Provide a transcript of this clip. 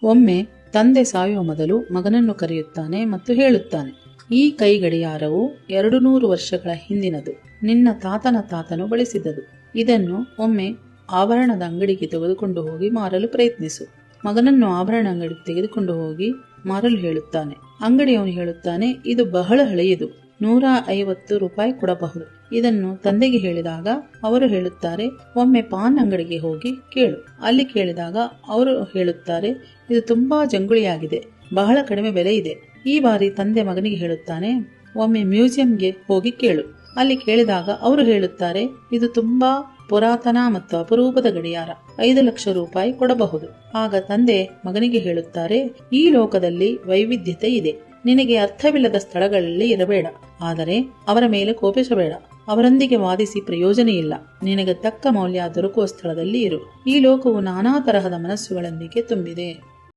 ಒಮ್ಮೆ ತಂದೆ ಸಾಯುವ ಮೊದಲು ಮಗನನ್ನು ಕರೆಯುತ್ತಾನೆ ಮತ್ತು ಹೇಳುತ್ತಾನೆ, ಈ ಕೈ ಗಡಿಯಾರವು 200 ವರ್ಷಗಳ ಹಿಂದಿನದು. ನಿನ್ನ ತಾತನ ತಾತನು ಬಳಸಿದದು. ಇದನ್ನು ಒಮ್ಮೆ ಆಭರಣದ ಅಂಗಡಿಗೆ ತೆಗೆದುಕೊಂಡು ಹೋಗಿ ಮಾರಲು ಪ್ರಯತ್ನಿಸು. ಮಗನನ್ನು ಆಭರಣ ಅಂಗಡಿಗೆ ತೆಗೆದುಕೊಂಡು ಹೋಗಿ ಮಾರಲು ಹೇಳುತ್ತಾನೆ. ಅಂಗಡಿಯವನು ಹೇಳುತ್ತಾನೆ, ಇದು ಬಹಳ ಹಳೆಯದು, 150 ರೂಪಾಯಿ ಕೊಡಬಹುದು. ಇದನ್ನು ತಂದೆಗೆ ಹೇಳಿದಾಗ ಅವರು ಹೇಳುತ್ತಾರೆ, ಒಮ್ಮೆ ಪಾನ್ ಅಂಗಡಿಗೆ ಹೋಗಿ ಕೇಳು. ಅಲ್ಲಿ ಕೇಳಿದಾಗ ಅವರು ಹೇಳುತ್ತಾರೆ, ಇದು ತುಂಬಾ ಜಂಗುಳಿಯಾಗಿದೆ, ಬಹಳ ಕಡಿಮೆ ಬೆಲೆ ಇದೆ. ಈ ಬಾರಿ ತಂದೆ ಮಗನಿಗೆ ಹೇಳುತ್ತಾನೆ, ಒಮ್ಮೆ ಮ್ಯೂಸಿಯಂಗೆ ಹೋಗಿ ಕೇಳು. ಅಲ್ಲಿ ಕೇಳಿದಾಗ ಅವರು ಹೇಳುತ್ತಾರೆ, ಇದು ತುಂಬಾ ಪುರಾತನ ಮತ್ತು ಅಪರೂಪದ ಗಡಿಯಾರ, 5 ಲಕ್ಷ ರೂಪಾಯಿ ಕೊಡಬಹುದು. ಆಗ ತಂದೆ ಮಗನಿಗೆ ಹೇಳುತ್ತಾರೆ, ಈ ಲೋಕದಲ್ಲಿ ವೈವಿಧ್ಯತೆ ಇದೆ. ನಿನಗೆ ಅರ್ಥವಿಲ್ಲದ ಸ್ಥಳಗಳಲ್ಲಿ ಇರಬೇಡ, ಆದರೆ ಅವರ ಮೇಲೆ ಕೋಪಿಸಬೇಡ. ಅವರೊಂದಿಗೆ ವಾದಿಸಿ ಪ್ರಯೋಜನ ಇಲ್ಲ. ನಿನಗೆ ತಕ್ಕ ಮೌಲ್ಯ ದೊರಕುವ ಸ್ಥಳದಲ್ಲಿ ಇರು. ಈ ಲೋಕವು ನಾನಾ ತರಹದ ಮನಸ್ಸುಗಳೊಂದಿಗೆ ತುಂಬಿದೆ.